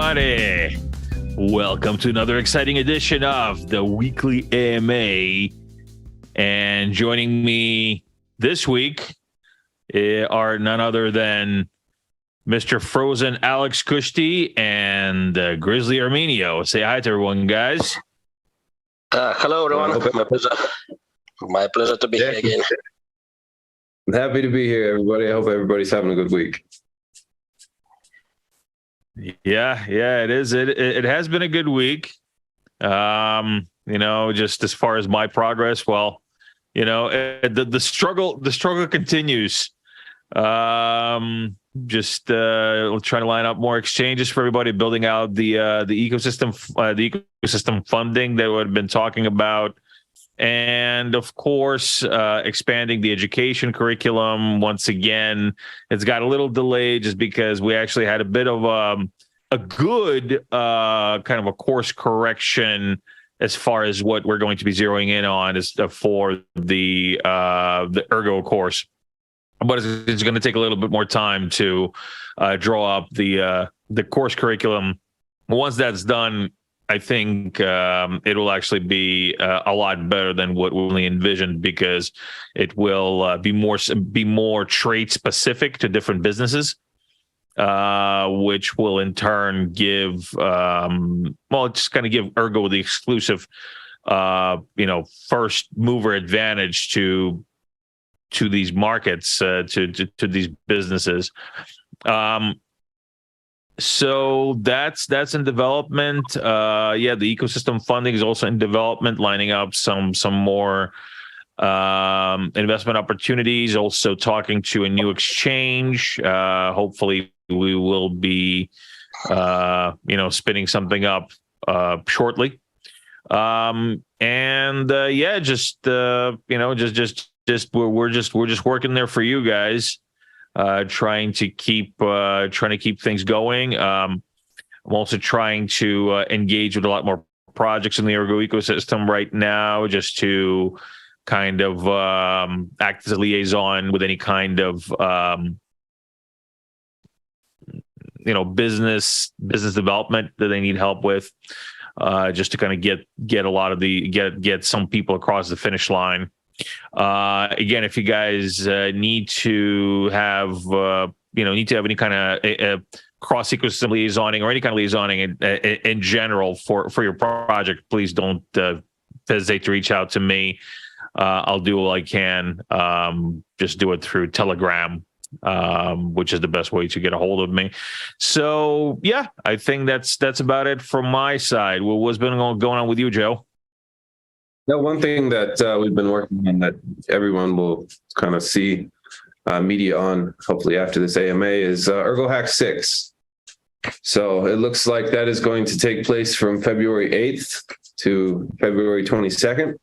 everybody. Welcome to another exciting edition of the Weekly AMA. And joining me this week are none other than Mr. Frozen Alex Kushti and Grizzly Armeanio. Say hi to everyone, guys. Hello, everyone. My pleasure to be here again. I'm happy to be here, everybody. I hope everybody's having a good week. Yeah, it is. It has been a good week. Just as far as my progress, well, the struggle continues. Trying to line up more exchanges for everybody, building out the ecosystem funding that we've been talking about. And of course, expanding the education curriculum. Once again, it's got a little delay just because we actually had a bit of a good kind of a course correction as far as what we're going to be zeroing in on is for the Ergo course. But it's going to take a little bit more time to draw up the course curriculum. Once that's done, I think it will actually be a lot better than what we envisioned, because it will be more trade specific to different businesses, which will in turn give just kind of give Ergo the exclusive first mover advantage to these markets, to these businesses. So that's in development. The ecosystem funding is also in development, lining up some more investment opportunities. Also talking to a new exchange. Hopefully we will be spinning something up shortly. We're just working there for you guys. Trying to keep things going. I'm also trying to engage with a lot more projects in the Ergo ecosystem right now, just to kind of act as a liaison with any kind of business development that they need help with, just to kind of get a lot of get some people across the finish line. Again, if you guys need to have any kind of cross ecosystem liaisoning or any kind of liaisoning in general for your project, please don't hesitate to reach out to me. I'll do what I can. Just do it through Telegram, which is the best way to get a hold of me. So yeah, I think that's about it from my side. What's been going on with you, Joe? Now, one thing that we've been working on that everyone will kind of see media on, hopefully after this AMA, is Ergo Hack 6. So it looks like that is going to take place from February 8th to February 22nd.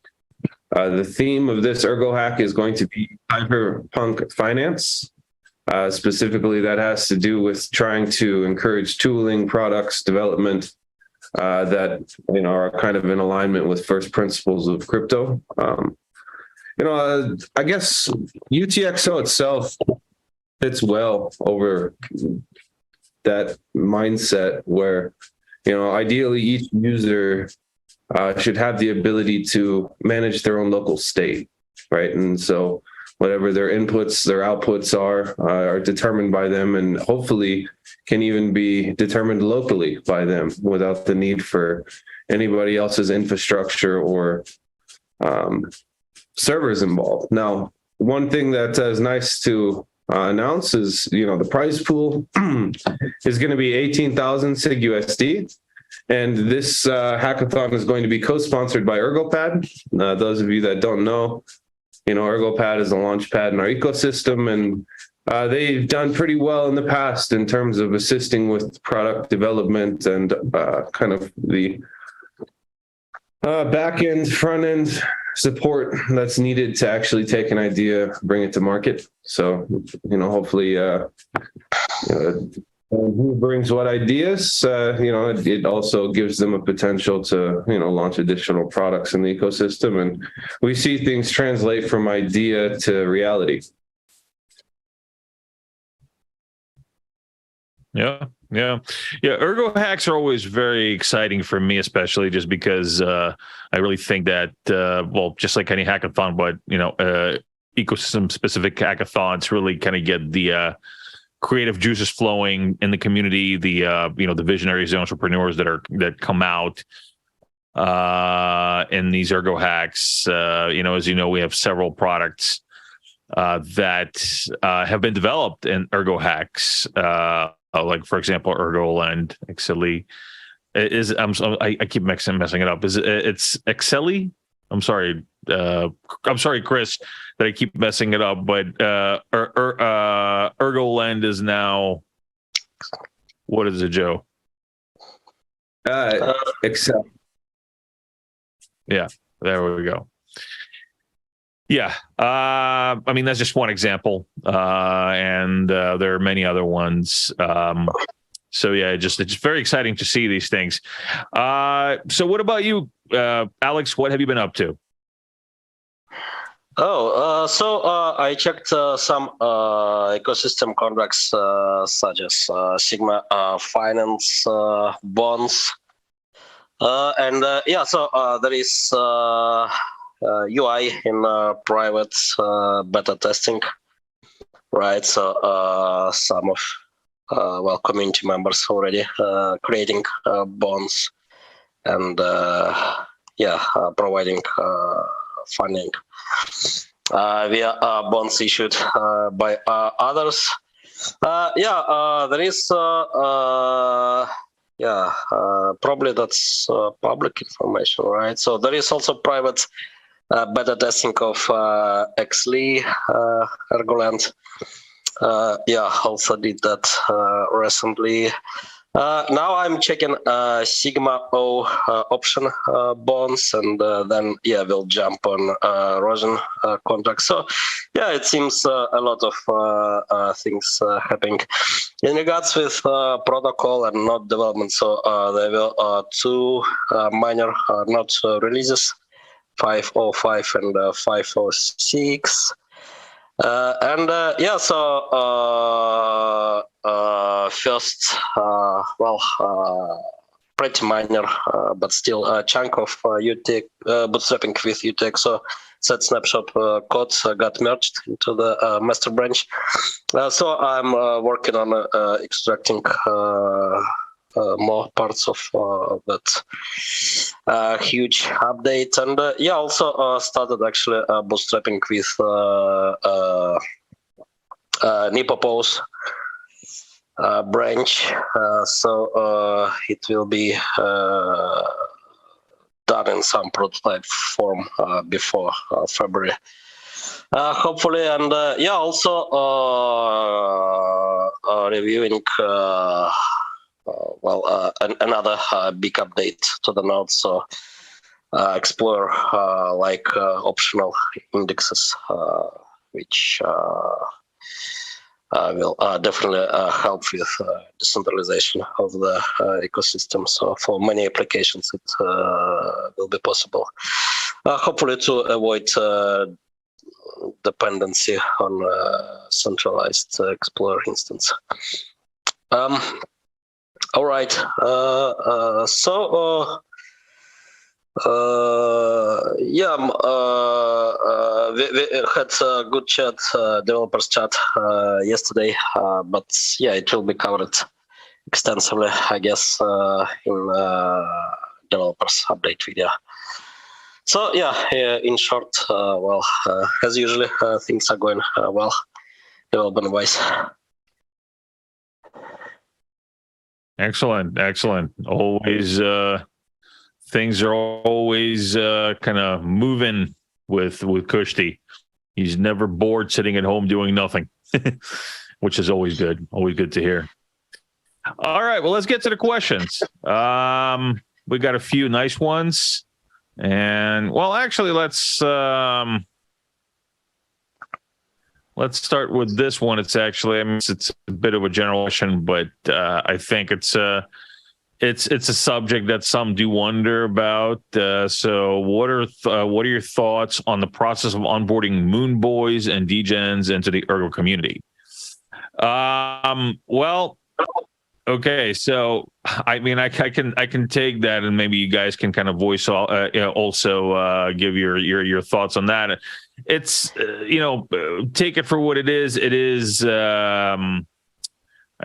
The theme of this Ergo Hack is going to be cyberpunk finance. Specifically, that has to do with trying to encourage tooling, products, development, that are kind of in alignment with first principles of crypto. I guess UTXO itself fits well over that mindset where ideally each user should have the ability to manage their own local state, right? And so whatever their inputs, their outputs are determined by them, and hopefully can even be determined locally by them without the need for anybody else's infrastructure or servers involved. Now, one thing that is nice to announce is, the prize pool is going to be 18,000 SIG USD. And this hackathon is going to be co-sponsored by ErgoPad. Those of you that don't know, ErgoPad is a launch pad in our ecosystem, and they've done pretty well in the past in terms of assisting with product development and kind of the back-end, front-end support that's needed to actually take an idea, bring it to market. So, hopefully, who brings what ideas, it also gives them a potential to, launch additional products in the ecosystem. And we see things translate from idea to reality. Yeah. Ergo hacks are always very exciting for me, especially just because I really think that, just like any hackathon, but ecosystem specific hackathons really kind of get the creative juices flowing in the community. The visionaries, the entrepreneurs that come out in these Ergo hacks. As you know, we have several products that have been developed in Ergo hacks. Like for example, Ergo Lend, Exceli I keep messing it up. It's Exceli? I'm sorry, Chris, that I keep messing it up. But Ergo Lend is now, what is it, Joe? Excel. Yeah, there we go. Yeah, that's just one example, and there are many other ones. So yeah, it's very exciting to see these things. So what about you, Alex? What have you been up to? So I checked some ecosystem contracts such as Sigma Finance bonds, and there is UI in private beta testing, right? So some of community members already creating bonds and providing funding via bonds issued by others. There is probably that's public information, right? So there is also private beta testing of Exceli, Ergoland. Also did that recently. Now I'm checking Sigma O option bonds, and then we'll jump on Rosen contract. So it seems a lot of things happening in regards with protocol and node development. So there were two minor node releases, 505 and 506. First, pretty minor, but still a chunk of UTech bootstrapping with UTech. So set snapshot code got merged into the master branch. So I'm working on extracting more parts of that huge update, and also started actually bootstrapping with Nipopos branch, so it will be done in some prototype form before February, hopefully, and also reviewing another big update to the node, so explore optional indexes, which will definitely help with decentralization of the ecosystem. So for many applications, it will be possible, hopefully, to avoid dependency on centralized Explorer instance. All right. We had a good chat, developers chat yesterday, but it will be covered extensively, I guess, in developers update video. So in short, as usually, things are going well, development-wise. Excellent. Always, things are always kind of moving with Kushti. He's never bored sitting at home doing nothing, which is always good. Always good to hear. All right, well, let's get to the questions. We got a few nice ones, and actually, let's start with this one. It's actually, it's a bit of a general question, but I think it's a subject that some do wonder about. So what are your thoughts on the process of onboarding Moon Boys and Degens into the Ergo community? Okay, so I mean, I can take that, and maybe you guys can kind of voice also give your thoughts on that. It's take it for what it is. It is, I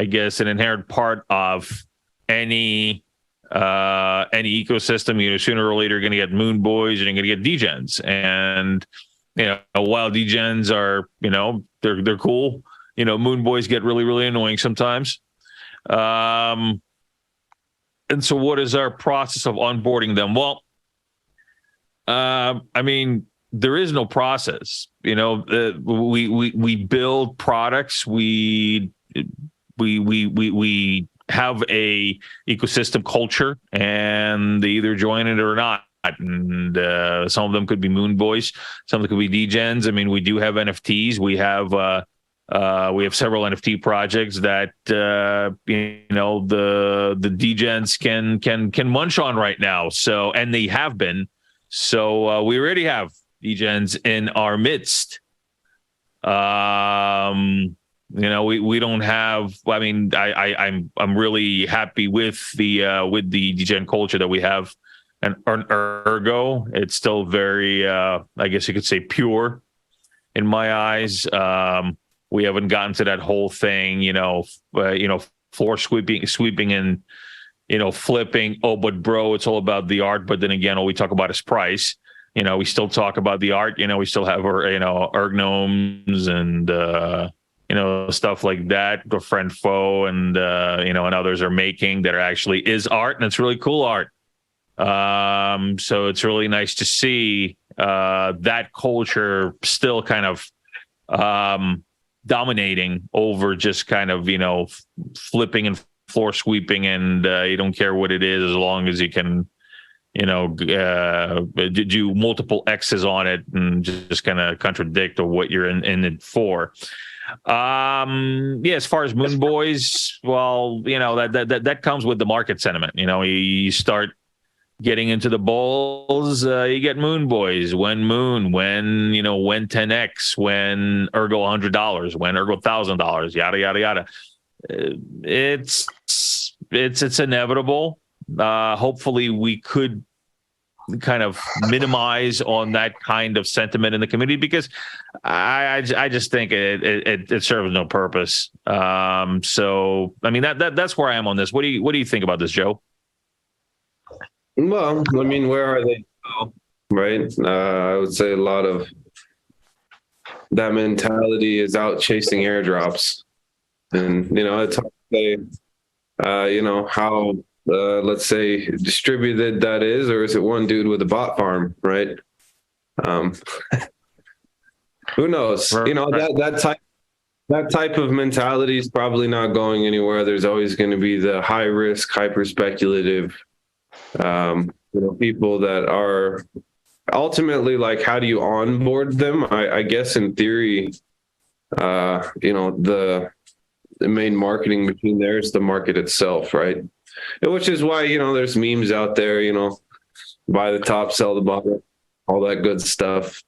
guess, an inherent part of any ecosystem. Sooner or later, you're going to get moon boys and you're going to get degens, and while degens are they're cool. Moon boys get really, really annoying sometimes. And so what is our process of onboarding them? Well, I mean, there is no process. We build products. We have a ecosystem culture, and they either join it or not. And some of them could be moon boys, some of them could be degens. I mean, we do have NFTs. We have several NFT projects that the degens can munch on right now. So, and they have been. So we already have degens in our midst. We don't have. I mean, I'm really happy with the degen culture that we have, and Ergo. It's still very, I guess you could say, pure in my eyes. We haven't gotten to that whole thing, floor sweeping and, flipping. Oh, but bro, it's all about the art. But then again, all we talk about is price. We still talk about the art. We still have our, ergonomes and, stuff like that. The friend foe and, and others are making that are actually is art, and it's really cool art. So it's really nice to see that culture still kind of dominating over just kind of flipping and floor sweeping, and you don't care what it is as long as you can do multiple X's on it and just kind of contradict or what you're in it for. As far as moon boys, well, that comes with the market sentiment. You start getting into the bulls, you get moon boys. When 10x, when Ergo $100, when Ergo $1,000, yada yada yada. It's inevitable. Hopefully, we could kind of minimize on that kind of sentiment in the community, because I just think it serves no purpose. So I mean that's where I am on this. What do you think about this, Joe? Well, I mean, where are they now, right? I would say a lot of that mentality is out chasing airdrops. And, it's hard to say, how, let's say, distributed that is, or is it one dude with a bot farm, right? Who knows? Right. That type of mentality is probably not going anywhere. There's always going to be the high risk, hyper speculative people that are ultimately like, how do you onboard them? I guess in theory, the main marketing machine there is the market itself, right? Which is why, there's memes out there, buy the top, sell the bottom, all that good stuff.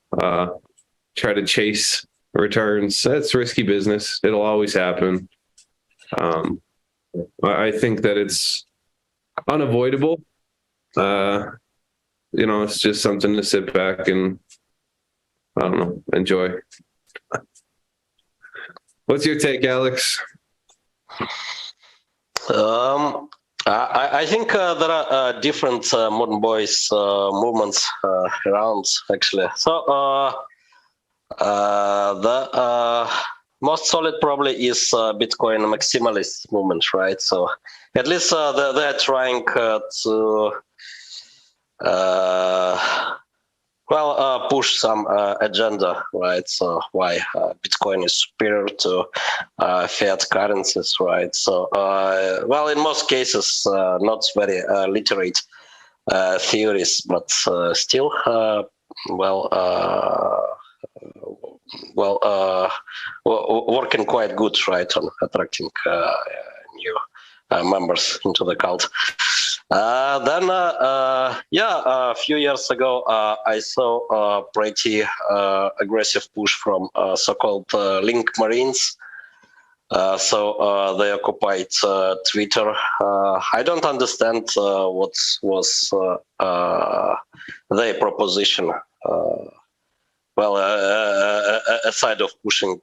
Try to chase returns. That's risky business. It'll always happen. I think that it's unavoidable. It's just something to sit back and, I don't know, enjoy. What's your take, Alex? I think there are different modern boys movements around, actually. So the most solid probably is Bitcoin maximalist movement, right? So at least they're trying to push some agenda, right? So why Bitcoin is superior to fiat currencies, right? So, in most cases, not very literate theories, but still, working quite good, right, on attracting new members into the cult. Then, a few years ago, I saw a pretty aggressive push from so-called Link Marines, So they occupied Twitter. I don't understand what was their proposition. Aside of pushing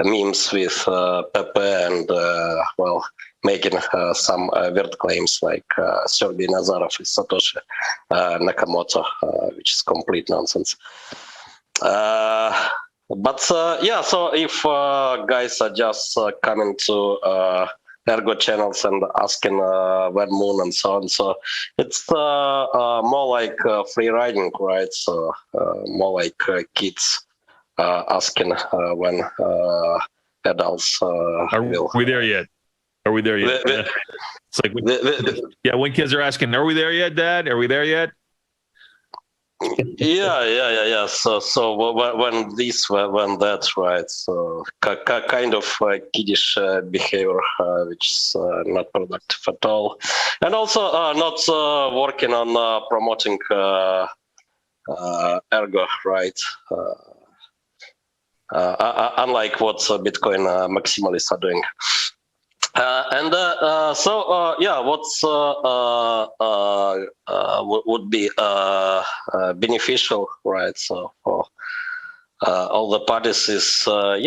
memes with Pepe and making some weird claims like Sergey Nazarov is Satoshi Nakamoto, which is complete nonsense. So if guys are just coming to Ergo channels and asking when moon and so on, so it's more like free riding, right? So more like kids asking when adults will. Are we there yet? Are we there yet? It's like when kids are asking, "Are we there yet, Dad? Are we there yet?" Yeah. So when this, when that, right? So kind of kiddish behavior, which is not productive at all, and also not working on promoting Ergo, right? Unlike what Bitcoin maximalists are doing. What's would be beneficial, right? So for all the parties is to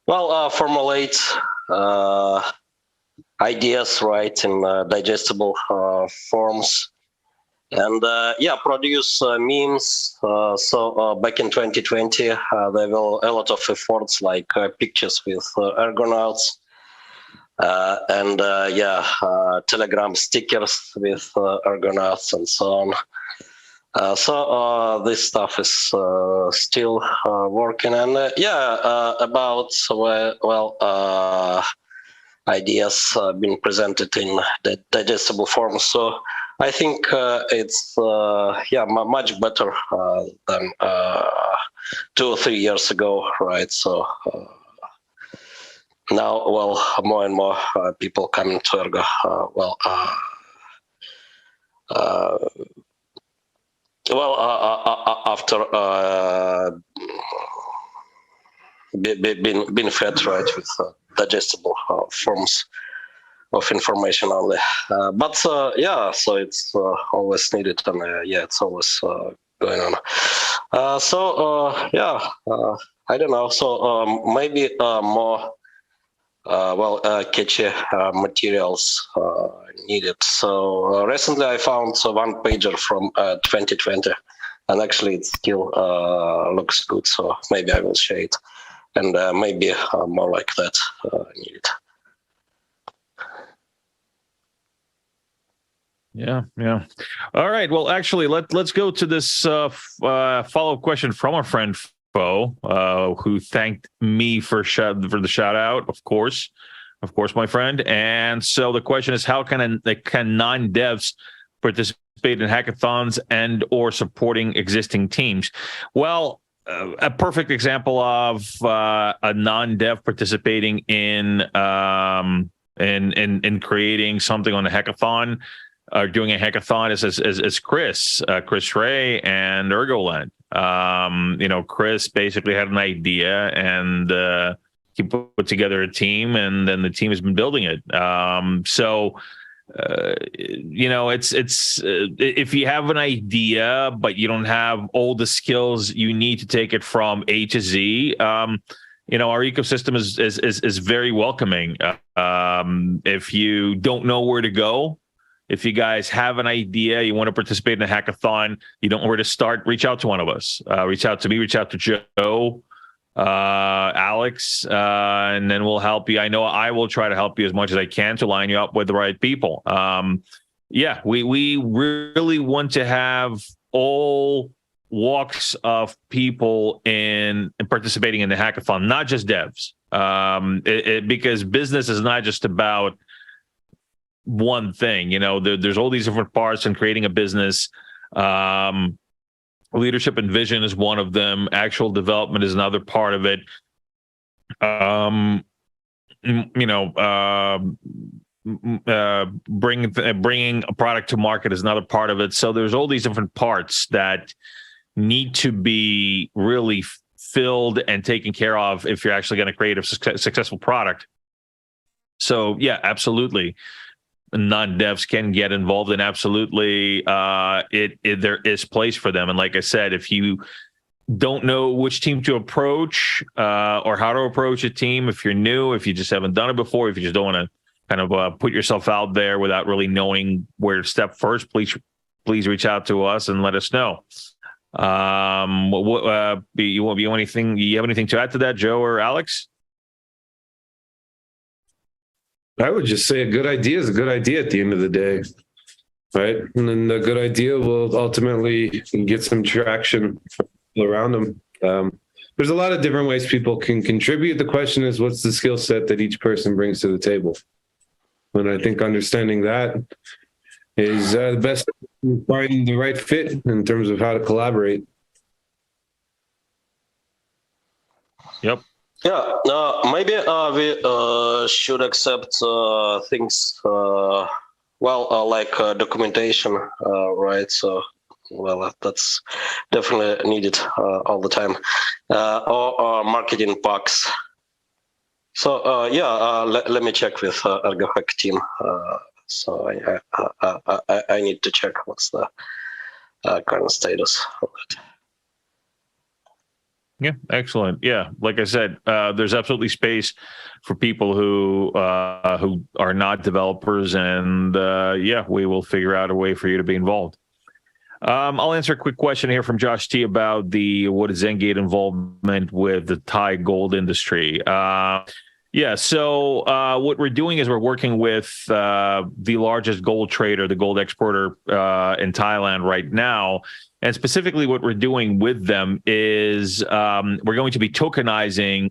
formulate ideas, right, in digestible forms. And produce memes. Back in 2020, there were a lot of efforts like pictures with Ergonauts Telegram stickers with Ergonauts and so on. This stuff is still working. And about ideas being presented in the digestible form. So I think it's much better than 2 or 3 years ago, right? So now, more and more people coming to Ergo. After being fed, right, with digestible forms of information only. So it's always needed, and it's always going on. I don't know. So maybe more catchy materials needed. So recently I found one pager from 2020, and actually it still looks good. So maybe I will share it, and maybe more like that needed. Yeah. All right. Well, actually, let's go to this follow-up question from our friend Fo, who thanked me for the shout out. Of course, my friend. And so the question is, how can non-devs participate in hackathons and or supporting existing teams? Well, a perfect example of a non-dev participating in creating something on a hackathon. Doing a hackathon is Chris Ray and Ergoland. Chris basically had an idea, and he put together a team, and then the team has been building it. It's if you have an idea but you don't have all the skills you need to take it from A to Z. Our ecosystem is very welcoming. If you don't know where to go. If you guys have an idea, you want to participate in a hackathon, you don't know where to start, reach out to one of us. Reach out to me, reach out to Joe, Alex, and then we'll help you. I know I will try to help you as much as I can to line you up with the right people. We really want to have all walks of people in participating in the hackathon, not just devs, because business is not just about one thing. There's all these different parts in creating a business. Leadership and vision is one of them. Actual development is another part of it. Bringing a product to market is another part of it. So there's all these different parts that need to be really filled and taken care of if you're actually going to create a successful product. So yeah, absolutely. Non-devs can get involved, and absolutely there is place for them. And like I said, if you don't know which team to approach or how to approach a team, if you're new, if you just haven't done it before, if you just don't want to kind of put yourself out there without really knowing where to step first, please reach out to us and let us know. You have anything to add to that, Joe or Alex? I would just say a good idea is a good idea at the end of the day, right? And then the good idea will ultimately get some traction around them. There's a lot of different ways people can contribute. The question is, what's the skill set that each person brings to the table? And I think understanding that is the best, finding the right fit in terms of how to collaborate. Yep. Yeah, maybe we should accept things, like documentation, right? So, well, that's definitely needed all the time, or marketing packs. So, let me check with Ergo Hack team. So I need to check what's the current status of it. Yeah, excellent. Yeah, like I said, there's absolutely space for people who are not developers, and we will figure out a way for you to be involved. I'll answer a quick question here from Josh T about what is Zengate involvement with the Thai gold industry. So what we're doing is we're working with the largest gold trader, the gold exporter in Thailand right now. And specifically what we're doing with them is we're going to be tokenizing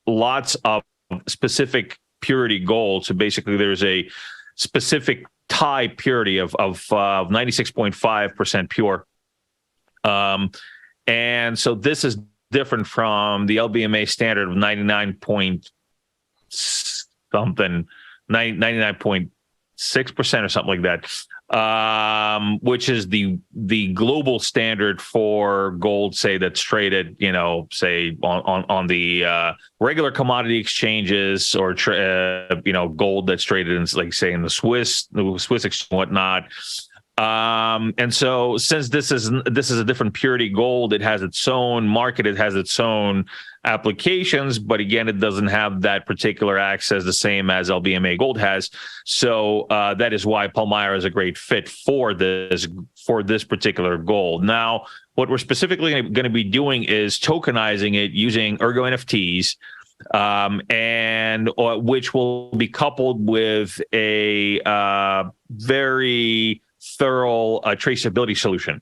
lots of specific purity gold. So basically there's a specific Thai purity of 96.5% pure. And so this is different from the LBMA standard of 99.6% or something like that, which is the global standard for gold, say, that's traded, say on the regular commodity exchanges, or gold that's traded in, like, say, in the Swiss exchange and whatnot. And so since this is a different purity gold, it has its own market, it has its own applications, but again, it doesn't have that particular access the same as LBMA gold has. So that is why Palmyra is a great fit for this particular gold. Now, what we're specifically going to be doing is tokenizing it using Ergo NFTs, and which will be coupled with a very thorough traceability solution,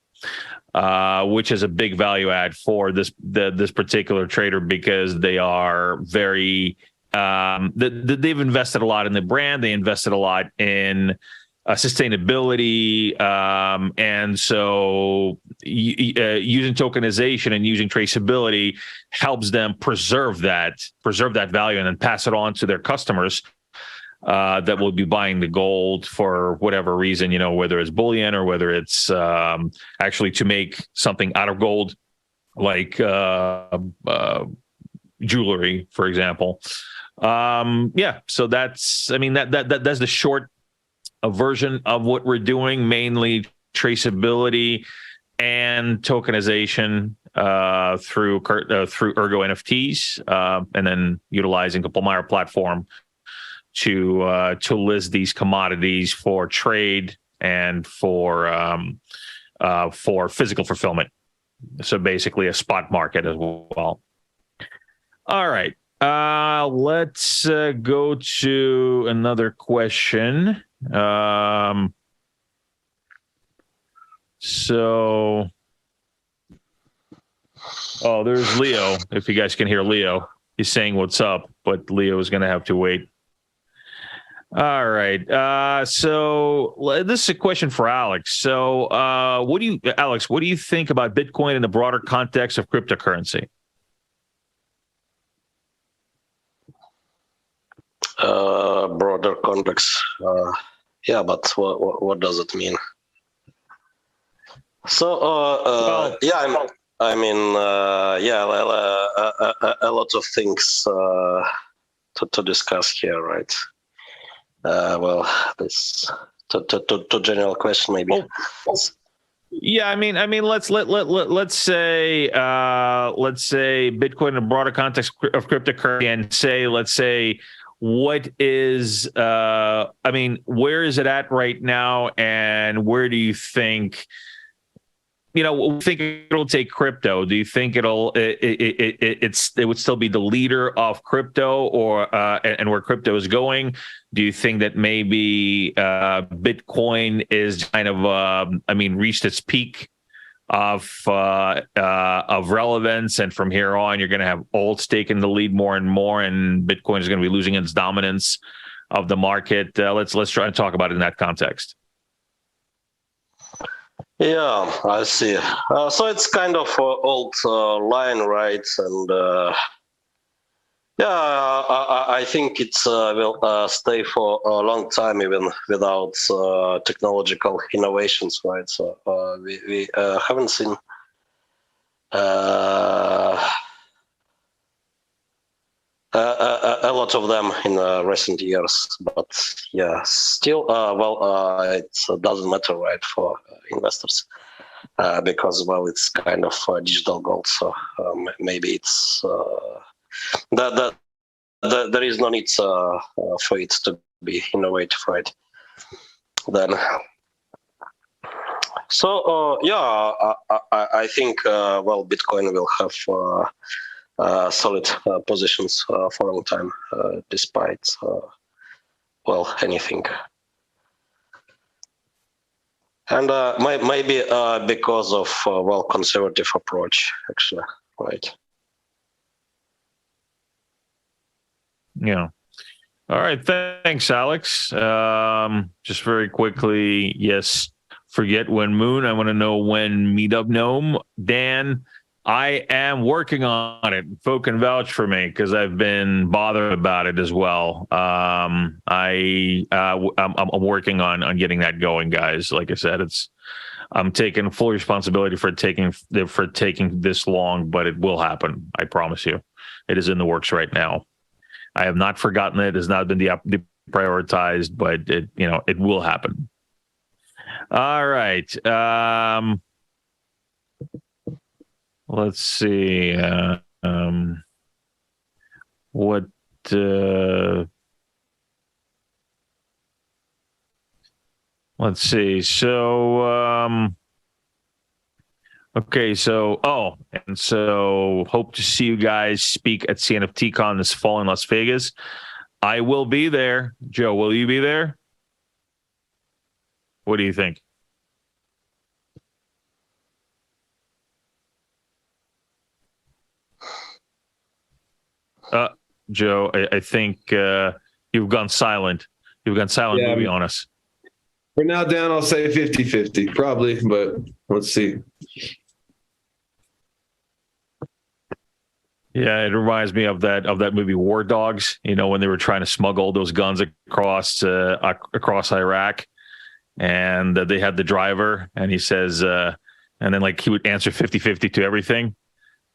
which is a big value add for this particular trader, because they are very they've invested a lot in the brand, they invested a lot in sustainability, and so using tokenization and using traceability helps them preserve that value and then pass it on to their customers that will be buying the gold for whatever reason, whether it's bullion or whether it's actually to make something out of gold, like jewelry, for example. So that's the short version of what we're doing, mainly traceability and tokenization through Ergo NFTs, and then utilizing the Palmyra platform to list these commodities for trade and for physical fulfillment. So basically a spot market as well. All right. Let's go to another question. There's Leo. If you guys can hear Leo, he's saying what's up, but Leo is going to have to wait. All right. So this is a question for Alex. So what do you think about Bitcoin in the broader context of cryptocurrency? Broader context. But what does it mean? So, I mean, a lot of things to discuss here, right? Well, this to general question maybe. Oh, yeah, I mean, let's say Bitcoin in a broader context of cryptocurrency, and say, let's say, what is, I mean, where is it at right now, and where do you think? Think it'll take crypto? Do you think it would still be the leader of crypto, or and where crypto is going? Do you think that maybe Bitcoin is kind of, reached its peak of relevance, and from here on, you're going to have alt taking the lead more and more, and Bitcoin is going to be losing its dominance of the market? Let's try to talk about it in that context. Yeah, I see. So it's kind of old line, right? And I think it will stay for a long time, even without technological innovations, right? So we haven't seen a lot of them in recent years, but yeah, still, it doesn't matter, right, for investors, because, well, it's kind of digital gold, so maybe it's there is no need for it to be innovative, right? Then, so I think Bitcoin will have solid positions for a long time, despite anything. And maybe because of conservative approach, actually, right? Yeah. All right. Thanks, Alex. Just very quickly, yes. Forget when Moon. I want to know when Meetup Gnome. Dan, I am working on it. Folk can vouch for me because I've been bothered about it as well. I'm working on getting that going, guys. Like I said, I'm taking full responsibility for taking this long, but it will happen. I promise you, it is in the works right now. I have not forgotten it. It has not been deprioritized, but it will happen. All right. Let's see. Let's see. So, okay. So, hope to see you guys speak at CNFTCon this fall in Las Vegas. I will be there. Joe, will you be there? What do you think? Joe, I think you've gone silent. You've gone silent movie on us. For now, Dan, I'll say 50-50, probably, but let's see. Yeah, it reminds me of that movie War Dogs, when they were trying to smuggle those guns across Iraq, and they had the driver, and he says, and then he would answer 50-50 to everything.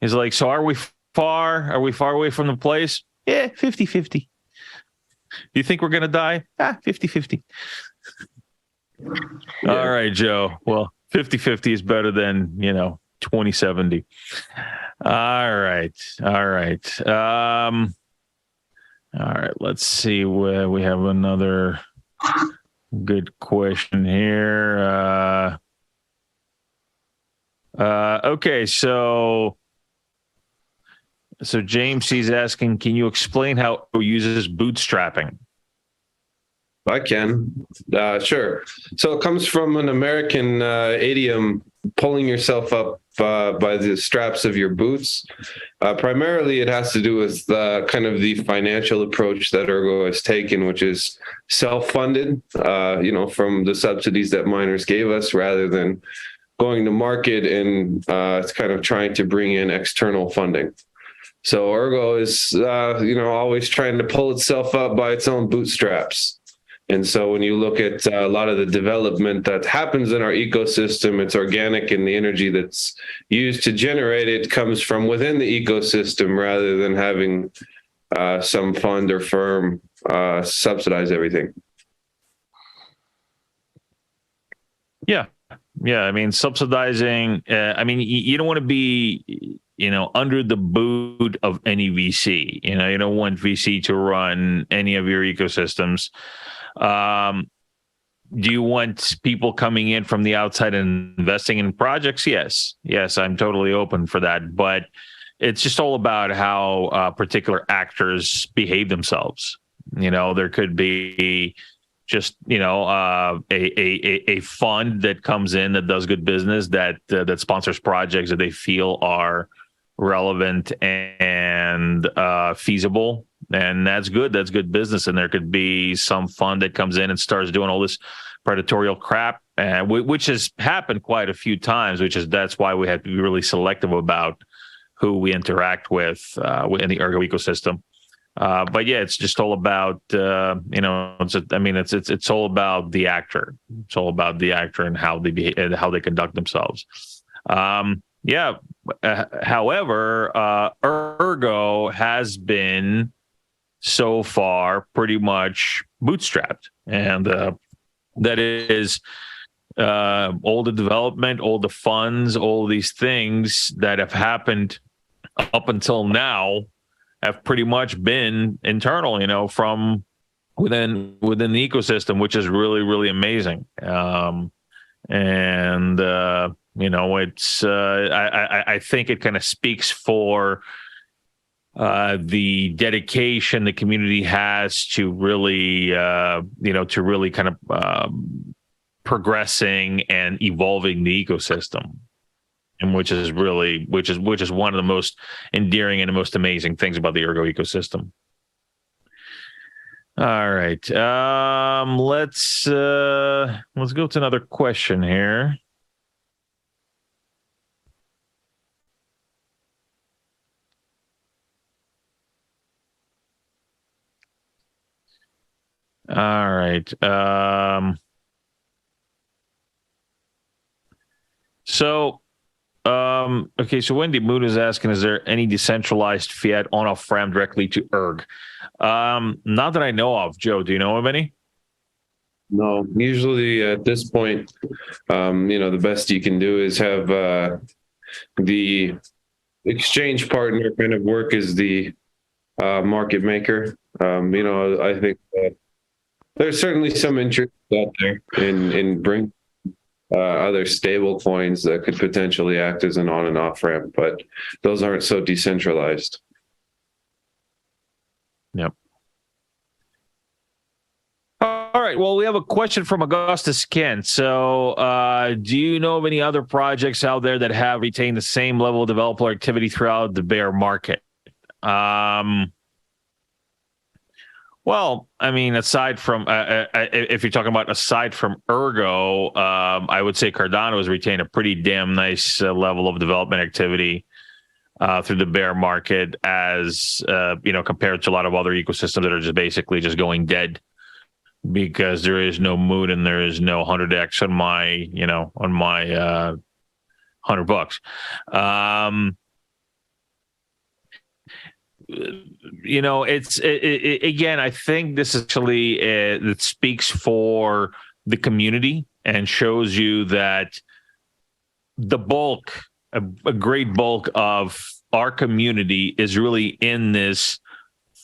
He's like, so are we far away from the place? Yeah, 50-50. Do you think we're going to die? 50-50. Yeah. All right, Joe. Well, 50-50 is better than, 20-70. All right. All right. Let's see where we have another good question here. Okay. So James, he's asking, can you explain how it uses bootstrapping? I can. Sure. So it comes from an American idiom, pulling yourself up by the straps of your boots. Primarily, it has to do with kind of the financial approach that Ergo has taken, which is self-funded, from the subsidies that miners gave us, rather than going to market and it's kind of trying to bring in external funding. So Ergo is, always trying to pull itself up by its own bootstraps. And so when you look at a lot of the development that happens in our ecosystem, it's organic, and the energy that's used to generate it comes from within the ecosystem rather than having some fund or firm subsidize everything. Yeah. Yeah. I mean, subsidizing, I mean, you don't want to be, under the boot of any VC. You don't want VC to run any of your ecosystems. Do you want people coming in from the outside and investing in projects? Yes, I'm totally open for that. But it's just all about how particular actors behave themselves. There could be just a fund that comes in that does good business, that sponsors projects that they feel are relevant and feasible. And that's good. That's good business. And there could be some fund that comes in and starts doing all this predatory crap, which has happened quite a few times. That's why we have to be really selective about who we interact with in the Ergo ecosystem. But yeah, it's just all about it's all about the actor. It's all about the actor and how they behave, and how they conduct themselves. However, Ergo has been so far pretty much bootstrapped, and that is all the development, all the funds, all these things that have happened up until now have pretty much been internal, from within the ecosystem, which is really, really amazing. It's I think it kind of speaks for the dedication the community has to really kind of progressing and evolving the ecosystem, and which is one of the most endearing and the most amazing things about the Ergo ecosystem. All right, let's go to another question here. All right. Okay. So Wendy Moon is asking, is there any decentralized fiat on-off ramp directly to Erg? Not that I know of. Joe, do you know of any? No, usually at this point, the best you can do is have the exchange partner kind of work as the market maker. I think there's certainly some interest out there in bring other stable coins that could potentially act as an on and off ramp, but those aren't so decentralized. Yep. All right. Well, we have a question from Augustus Kent. So, do you know of any other projects out there that have retained the same level of developer activity throughout the bear market? Well, I mean, aside from if you're talking about aside from Ergo, I would say Cardano has retained a pretty damn nice level of development activity through the bear market, as compared to a lot of other ecosystems that are just basically just going dead because there is no mood and there is no 100x on my $100. Again, I think this actually it speaks for the community and shows you that the bulk, a great bulk of our community is really in this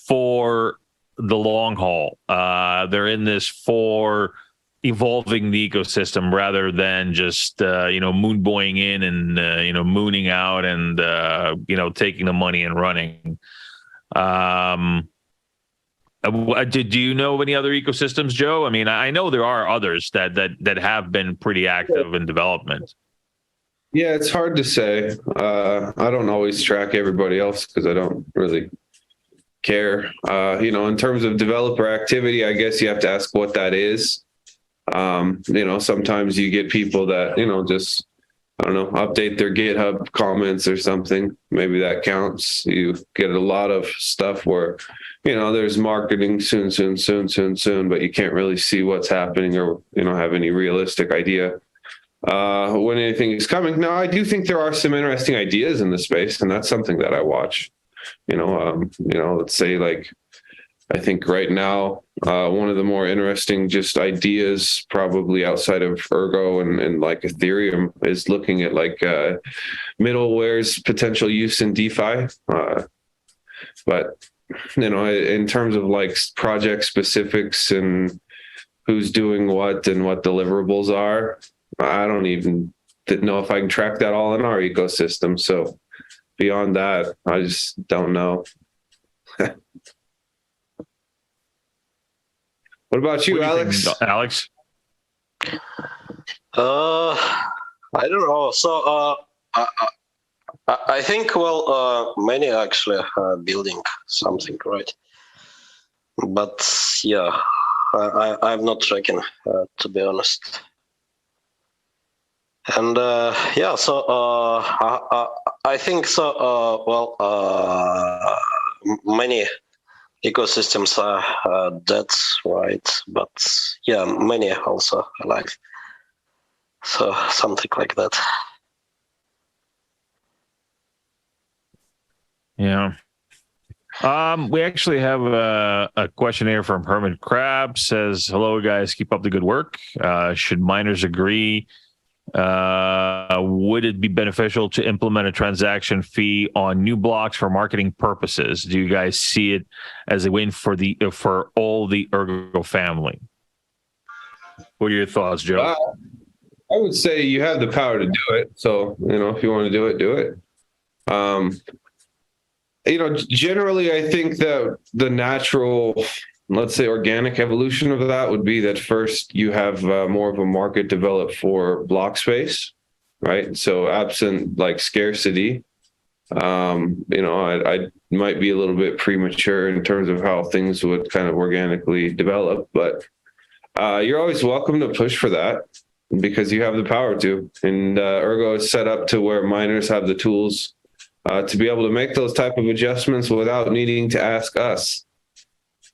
for the long haul. They're in this for evolving the ecosystem rather than just moonboying in and mooning out and taking the money and running. Do you know of any other ecosystems, Joe? I mean, I know there are others that have been pretty active in development. Yeah, it's hard to say. I don't always track everybody else because I don't really care. In terms of developer activity, I guess you have to ask what that is. Sometimes you get people that, just I don't know, update their GitHub comments or something. Maybe that counts. You get a lot of stuff where, there's marketing soon, but you can't really see what's happening or, have any realistic idea when anything is coming. Now, I do think there are some interesting ideas in the space, and that's something that I watch. Let's say like, I think right now, one of the more interesting just ideas probably outside of Ergo and like Ethereum is looking at like middleware's potential use in DeFi. But, in terms of like project specifics and who's doing what and what deliverables are, I don't even know if I can track that all in our ecosystem. So beyond that, I just don't know. What about you, Alex? Alex? I don't know. So I think, many actually are building something, right? But yeah, I'm not tracking, to be honest. And so I think so. Many ecosystems are dead, right? But yeah, many also alive. So something like that. Yeah. We actually have a question here from Herman Crab. Says, hello guys, keep up the good work. Should miners agree? Would it be beneficial to implement a transaction fee on new blocks for marketing purposes? Do you guys see it as a win for all the Ergo family? What are your thoughts, Joe? I would say you have the power to do it. So, if you want to do it, do it. Generally, I think that the natural, let's say, organic evolution of that would be that first you have more of a market developed for block space, right? So absent like scarcity, I might be a little bit premature in terms of how things would kind of organically develop, but you're always welcome to push for that because you have the power to. And Ergo is set up to where miners have the tools to be able to make those type of adjustments without needing to ask us.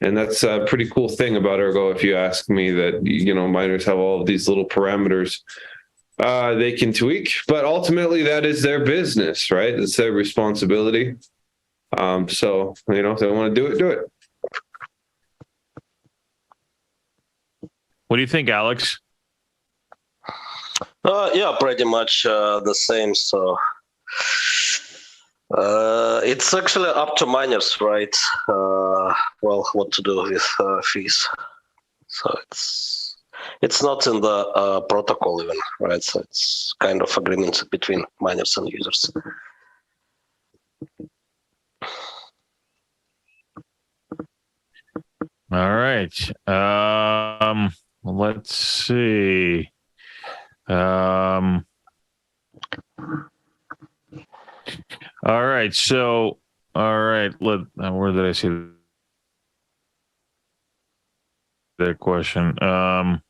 And that's a pretty cool thing about Ergo, if you ask me, that, miners have all of these little parameters they can tweak, but ultimately that is their business, right? It's their responsibility. So, if they want to do it, do it. What do you think, Alex? Yeah, pretty much the same. So it's actually up to miners, right? What to do with fees. So it's not in the protocol even, right? So it's kind of agreement between miners and users. All right. Let's see. All right. So, where did I see that question? All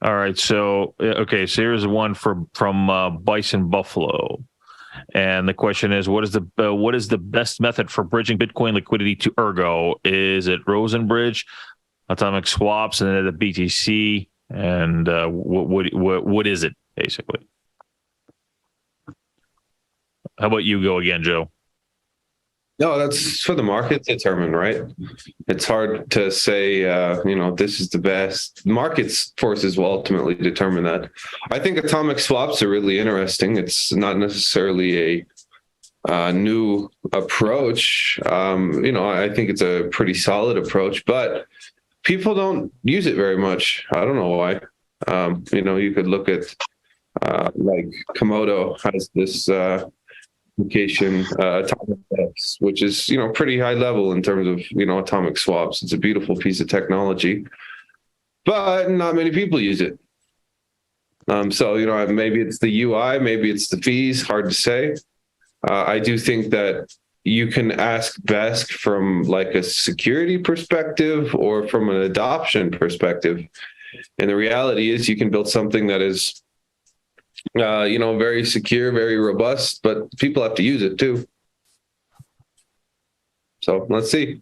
right. So, okay. So here's one from Bison Buffalo. And the question is, what is the best method for bridging Bitcoin liquidity to Ergo? Is it Rosenbridge, atomic swaps, and then the BTC? And what is it basically? How about you go again, Joe? No, that's for the market to determine, right? It's hard to say, this is the best. Markets forces will ultimately determine that. I think atomic swaps are really interesting. It's not necessarily a new approach. I think it's a pretty solid approach, but people don't use it very much. I don't know why. You could look at like Komodo has this application, Atomic X, which is pretty high level in terms of atomic swaps. It's a beautiful piece of technology, but not many people use it. So maybe it's the UI, maybe it's the fees. Hard to say. I do think that you can ask best from like a security perspective or from an adoption perspective. And the reality is you can build something that is Very secure, very robust, but people have to use it too. So let's see.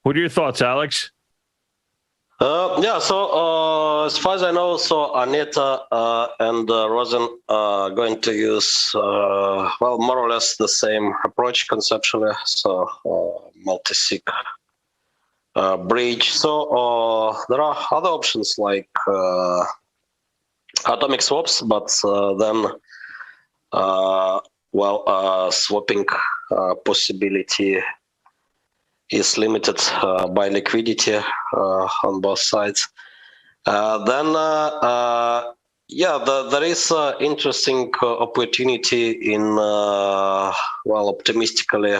What are your thoughts, Alex? As far as I know, so Anita and Rosen are going to use, more or less the same approach conceptually, so multi-sig bridge. So there are other options like atomic swaps, but then, swapping possibility is limited by liquidity on both sides. There is interesting opportunity in optimistically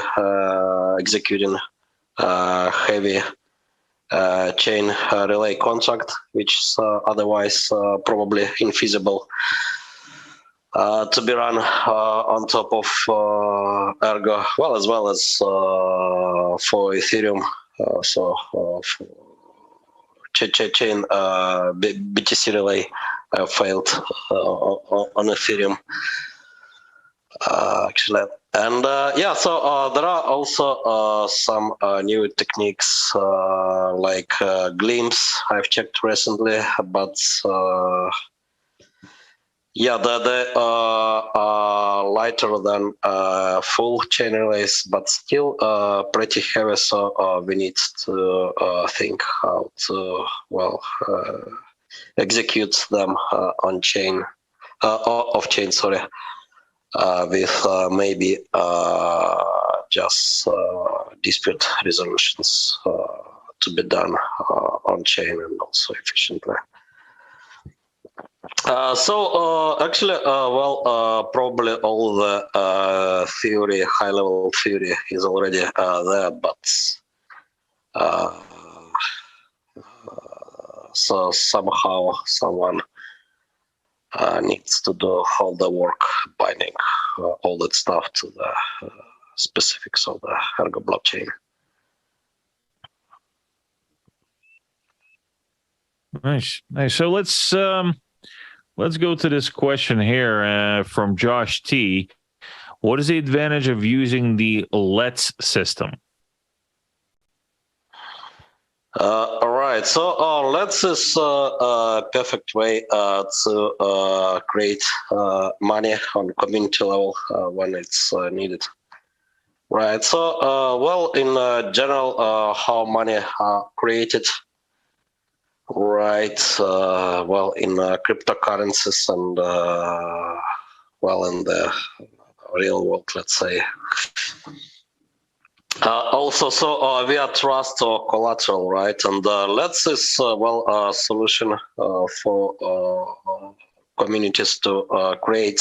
executing heavy chain relay contract, which is otherwise probably infeasible to be run on top of Ergo, as well as for Ethereum. Chain BTC relay failed on Ethereum actually. And there are also some new techniques like Glimpse I've checked recently, but lighter than full chain relays, but still pretty heavy. So we need to think how to execute them on chain, off chain. Sorry, with maybe just dispute resolutions to be done on chain and also efficiently. Probably all the theory, high-level theory, is already there, but so somehow someone needs to do all the work, binding all that stuff to the specifics of the Ergo blockchain. Nice. So let's go to this question here from Josh T. What is the advantage of using the Let's system? All right. So Let's is a perfect way to create money on community level when it's needed. Right. So, in general, how money are created. Right. In cryptocurrencies and in the real world, let's say. Also, via trust or collateral, right? And Let's is a solution for communities to create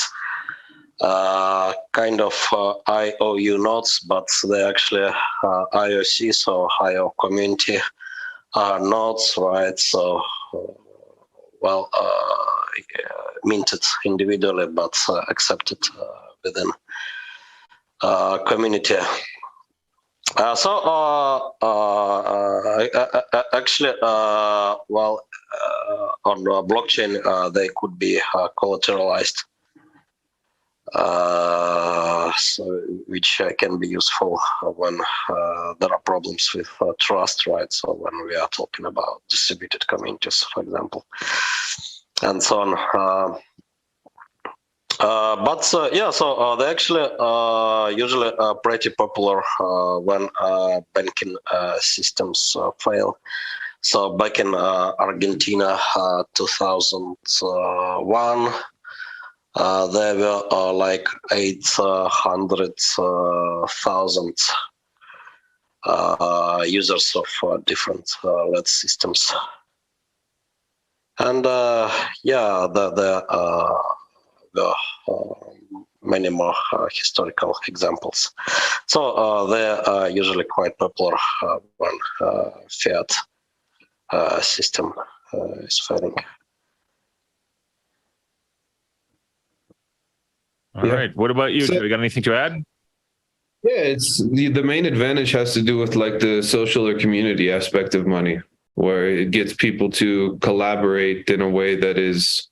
kind of IOU nodes, but they're actually IOC, so higher community nodes, right? So, minted individually, but accepted within community. On blockchain, they could be collateralized, which can be useful when there are problems with trust, right? So when we are talking about distributed communities, for example, and so on. They actually usually pretty popular when banking systems fail. So back in Argentina, 2001, there were like 800,000 users of different Let's systems. And there many more historical examples. So they're usually quite popular when fiat system is failing. All right. What about you? You got anything to add? Yeah, it's the main advantage has to do with like the social or community aspect of money. where it gets people to collaborate in a way that is,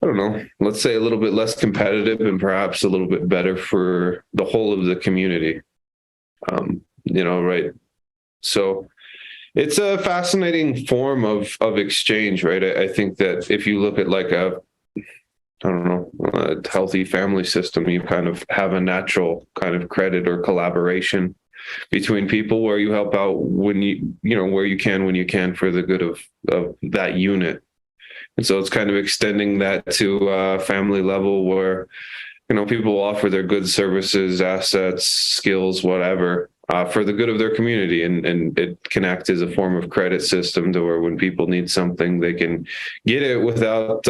I don't know, let's say a little bit less competitive and perhaps a little bit better for the whole of the community. Right. So it's a fascinating form of exchange, right? I think that if you look at like a healthy family system, you kind of have a natural kind of credit or collaboration between people where you help out when where you can for the good of that unit. And so it's kind of extending that to a family level where, people will offer their goods, services, assets, skills, whatever, for the good of their community. And it can act as a form of credit system to where when people need something, they can get it without,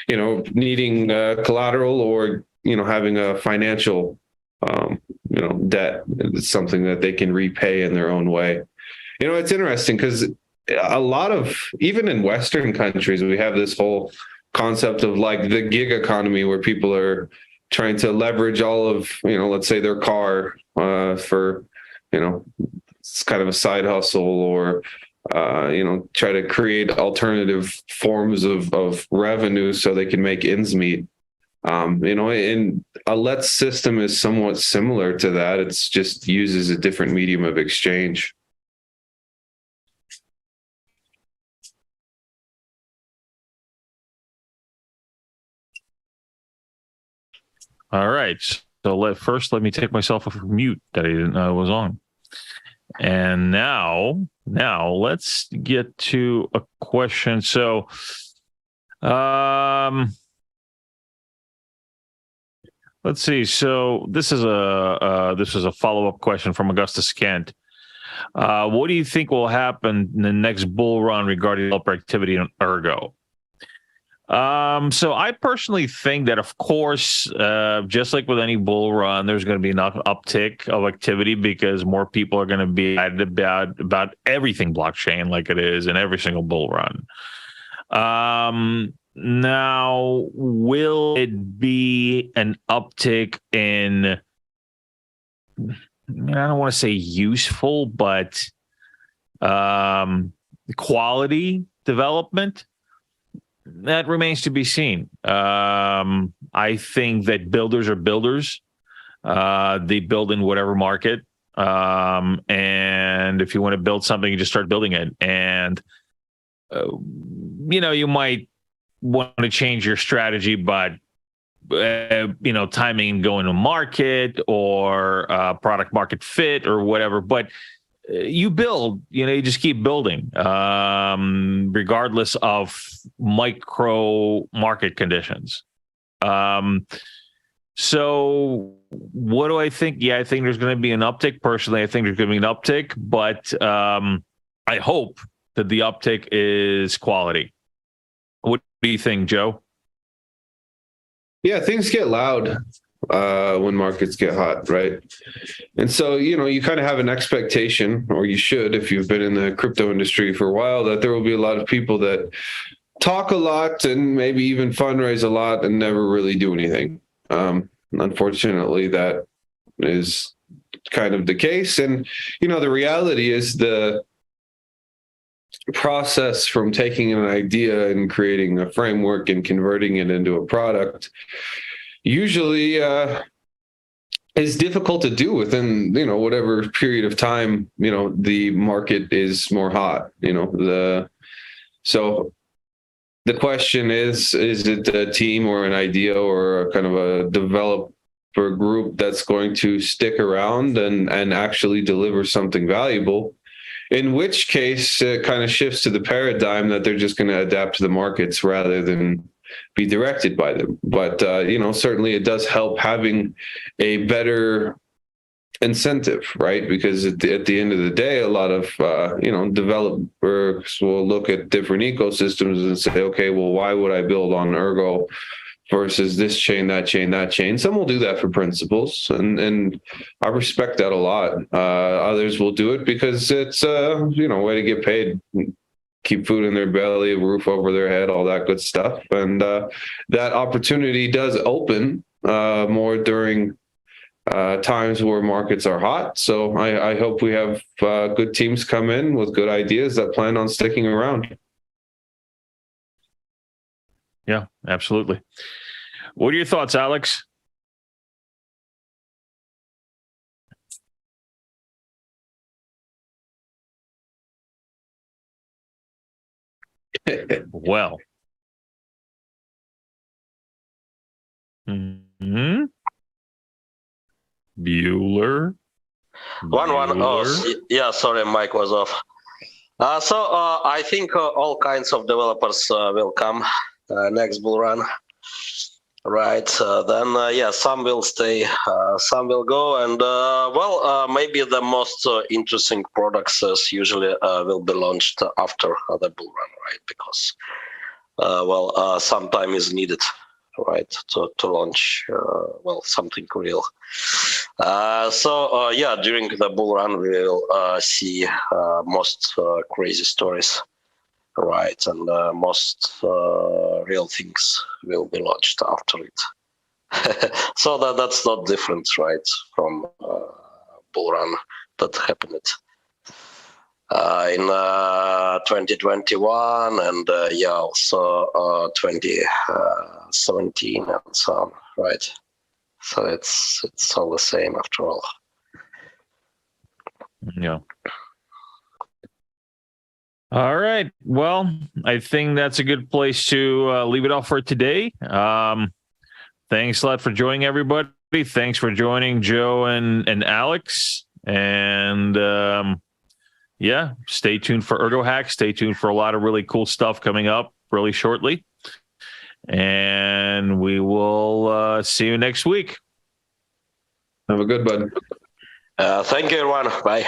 needing collateral or, having a financial, debt. It's something that they can repay in their own way. It's interesting because a lot of, even in Western countries, we have this whole concept of like the gig economy where people are trying to leverage all of, let's say their car for, it's kind of a side hustle or, try to create alternative forms of revenue so they can make ends meet. And a Let's system is somewhat similar to that. It's just uses a different medium of exchange. All right. So let me take myself off of mute that I didn't know I was on. And now let's get to a question. So, let's see. So this is a follow-up question from Augustus Kent. What do you think will happen in the next bull run regarding developer activity on Ergo? So I personally think that, of course, just like with any bull run, there's going to be an uptick of activity because more people are going to be excited about everything blockchain, like it is in every single bull run. Now, will it be an uptick in, I don't want to say useful, but quality development? That remains to be seen. I think that builders are builders. They build in whatever market. And if you want to build something, you just start building it. And, you might want to change your strategy, but, timing going to market or product market fit or whatever. But you build, you just keep building, regardless of micro market conditions. So what do I think? Yeah, I think there's going to be an uptick. Personally, I think there's going to be an uptick, but I hope that the uptick is quality. What do you think, Joe? Yeah, things get loud when markets get hot, right? And so, you kind of have an expectation, or you should, if you've been in the crypto industry for a while, that there will be a lot of people that talk a lot and maybe even fundraise a lot and never really do anything. Unfortunately, that is kind of the case. And, the reality is the process from taking an idea and creating a framework and converting it into a product usually is difficult to do within, whatever period of time, the market is more hot, so the question is it a team or an idea or a kind of a developer group that's going to stick around and actually deliver something valuable? In which case it kind of shifts to the paradigm that they're just going to adapt to the markets rather than be directed by them. But, certainly it does help having a better incentive, right? Because at the end of the day, a lot of, developers will look at different ecosystems and say, okay, well, why would I build on Ergo versus this chain, that chain, that chain? Some will do that for principles, and I respect that a lot. Others will do it because it's a, way to get paid, keep food in their belly, a roof over their head, all that good stuff. And that opportunity does open more during times where markets are hot. So I hope we have good teams come in with good ideas that plan on sticking around. Yeah, absolutely. What are your thoughts, Alex? Well. Mm-hmm. Bueller. Yeah, sorry, mic was off. I think all kinds of developers will come next bull run. Right. Some will stay, some will go, and maybe the most interesting products usually will be launched after the bull run, right? Because some time is needed, right, to launch something real. During the bull run, we will see most crazy stories. Right, and most real things will be launched after it. So that's not different, right, from bull run that happened in 2021 and also 2017 and so on, right? So it's all the same after all. Yeah. All right. Well, I think that's a good place to leave it off for today. Thanks a lot for joining, everybody. Thanks for joining Joe and Alex. And stay tuned for Ergo Hack. Stay tuned for a lot of really cool stuff coming up really shortly. And we will see you next week. Have a good one. Thank you, everyone. Bye.